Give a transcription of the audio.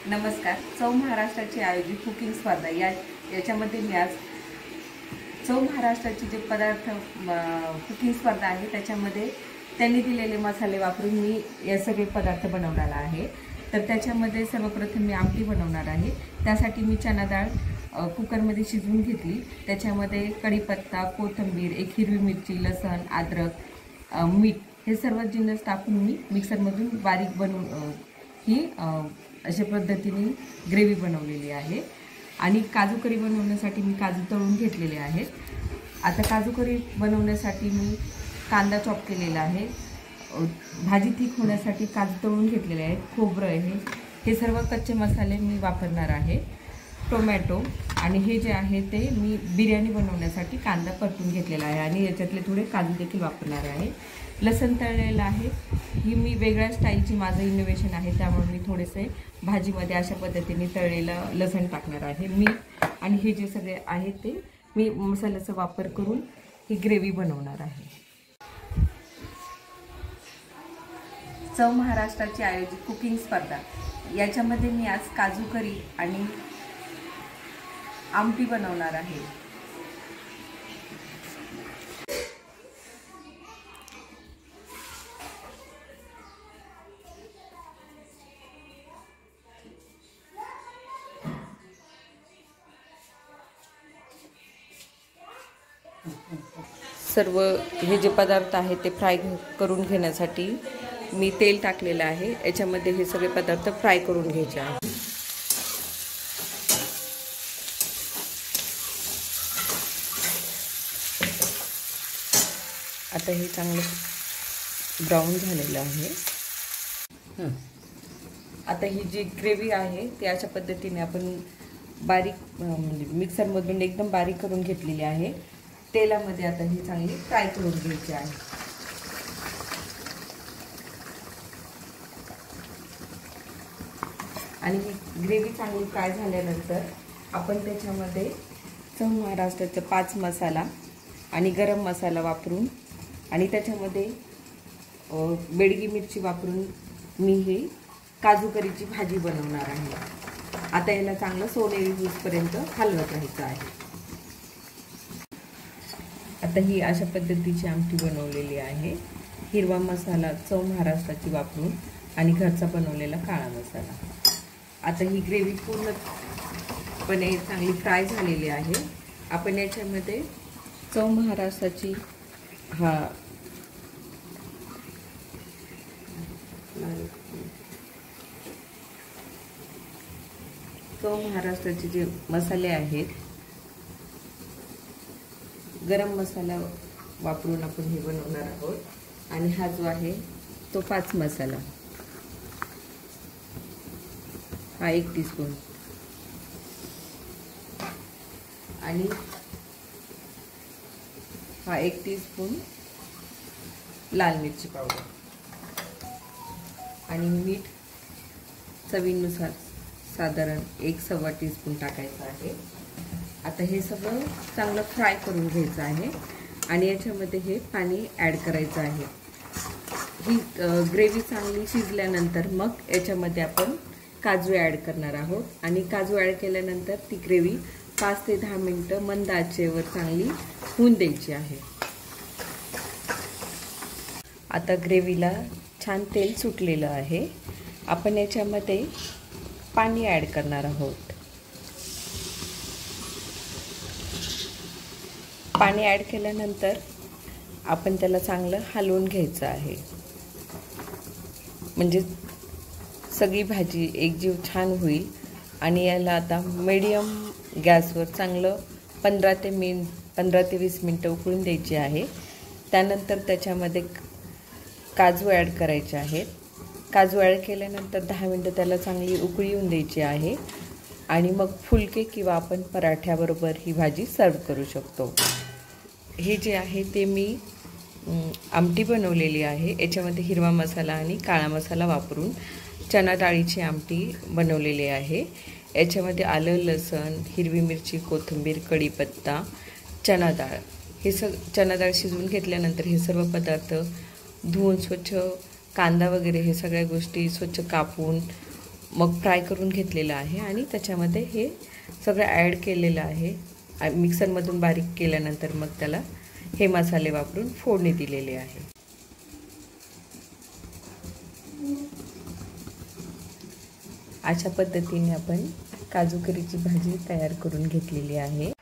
नमस्कार। चव महाराष्ट्राची आयोजित कुकिंग स्पर्धा याच्यामध्ये मी आज चव महाराष्ट्राची जे पदार्थ कुकिंग स्पर्धा आहे त्याच्यामध्ये त्यांनी दिलेले मसाले वापरून मी या सगळे पदार्थ बनवणार आहे। तर त्याच्यामध्ये सर्वप्रथम मी आमटी बनवणार आहे। त्यासाठी मी चना डाळ कुकरमध्ये शिजवून घेतली। त्याच्यामध्ये कढीपत्ता, कोथिंबीर, एक हिरवी मिरची, लसण, अद्रक, मीठ हे सर्व जिन्नस टाकून मी मिक्सरमधून बारीक बनवून ही अशा पद्धतीने ग्रेव्ही बनवलेली आहे। आणि काजू करी बनवण्यासाठी मी काजू तळून घेतलेले आहेत। आता काजू करी बनवण्यासाठी मी कांदा चॉप केलेला आहे। भाजी थिक होण्यासाठी काजू तळून घेतलेले आहेत। खोबरं आहे, हे सर्व कच्चे मसाले मी वापरणार आहे। टोमॅटो आणि हे जे आहे ते मी बिर्याणी बनवण्यासाठी कांदा परतून घेतलेला आहे आणि याच्यातले थोडे काजू देखील वापरणार आहे। लसण तळलेलं आहे, ही मी वेगळ्या स्टाईलची माझं इनोव्हेशन आहे, त्यामुळे मी थोडेसे भाजीमध्ये अशा पद्धतीने तळलेलं लसण टाकणार आहे। मीठ आणि हे जे सगळे आहे ते मी मसाल्याचा वापर करून ही ग्रेव्ही बनवणार आहे। चव महाराष्ट्राची आयोजित कुकिंग स्पर्धा याच्यामध्ये मी आज काजू करी आणि आमटी बनवणार आहे। सर्व हे जे पदार्थ आहेत ते फ्राय करून घेण्यासाठी मी तेल टाकलेलं आहे। याच्यामध्ये हे सगळे पदार्थ फ्राय करून घ्यायचे आहेत। आता हे चांगलं ब्राऊन झालेलं आहे। आता ही जी ग्रेव्ही आहे ती अशा पद्धतीने आपण बारीक म्हणजे मिक्सरमधून एकदम बारीक करून घेतलेली आहे। तेलामध्ये आता ही चांगली फ्राय करून घ्यायची आहे। आणि ही ग्रेव्ही चांगली फ्राय झाल्यानंतर आपण त्याच्यामध्ये चव महाराष्ट्राचा 5 मसाला आणि गरम मसाला वापरून आणि त्याच्यामध्ये बेडगी मिरची वापरून मी ही काजू करीची भाजी बनवणार आहे। आता याला चांगलं सोनेरी होईपर्यंत हलवत राहायचं आहे। आता ही अशा पद्धतीची आमटी बनवलेली आहे। हिरवा मसाला चव महाराष्ट्राची वापरून आणि घरचा बनवलेला काळा मसाला। आता ही ग्रेव्ही पूर्णपणे चांगली फ्राय झालेली आहे। आपण याच्यामध्ये चव महाराष्ट्राची चव महाराष्ट्राचे जे मसाले आहेत, गरम मसाला वापरून आपण हे बनवणार आहोत। आणि हा जो आहे तो 5 मसाला, हा 1 टीस्पून आणि हा 1 टीस्पून लाल मिरची पावडर आणि मीठ चवीनुसार साधारण 1-1.25 टीस्पून टाकायचं आहे। आता हे सगळं चांगलं फ्राय करून घ्यायचं आहे आणि याच्यामध्ये हे पाणी ॲड करायचं आहे। ही ग्रेव्ही चांगली शिजल्यानंतर मग याच्यामध्ये आपण काजू ॲड करणार आहोत आणि काजू ॲड केल्यानंतर ती ग्रेव्ही 5 ते 10 मिनिटं मंद आचेवर चांगली होऊन द्यायची आहे। आता ग्रेव्हीला छान तेल सुटलेलं आहे। आपण याच्यामध्ये पाणी ॲड करणार आहोत। पाणी ॲड केल्यानंतर आपण त्याला चांगलं हलवून घ्यायचं आहे, म्हणजे सगळी भाजी एकजीव छान होईल। आणि याला आता मीडियम गॅसवर चांगलं 15 ते 20 मिनिटं उकळून द्यायची आहे। त्यानंतर त्याच्यामध्ये काजू ॲड करायचे आहेत। काजू ॲड केल्यानंतर 10 मिनिटं त्याला चांगली उकळी येऊन द्यायची आहे आणि मग फुलके किंवा आपण पराठ्याबरोबर ही भाजी सर्व करू शकतो। हे जे आहे ते मी आमटी बनवलेली आहे। याच्यामध्ये हिरवा मसाला आणि काळा मसाला वापरून चना डाळीची आमटी बनवलेली आहे। याच्यामध्ये आलं, लसण, हिरवी मिरची, कोथिंबीर, कढीपत्ता, चना डाळ, हे चना डाळ शिजवून घेतल्यानंतर हे सर्व पदार्थ धुवून स्वच्छ कांदा वगैरे हे सगळ्या गोष्टी स्वच्छ कापून मग फ्राय करून घेतलेलं आहे आणि त्याच्यामध्ये हे सगळं ॲड केलेलं आहे. मिक्सरमधून बारीक केल्यानंतर मग त्याला हे मसाले वापरून फोडणी दिलेली आहे. अशा पद्धतीने आपण काजू करीची भाजी तयार करून घेतलेली आहे.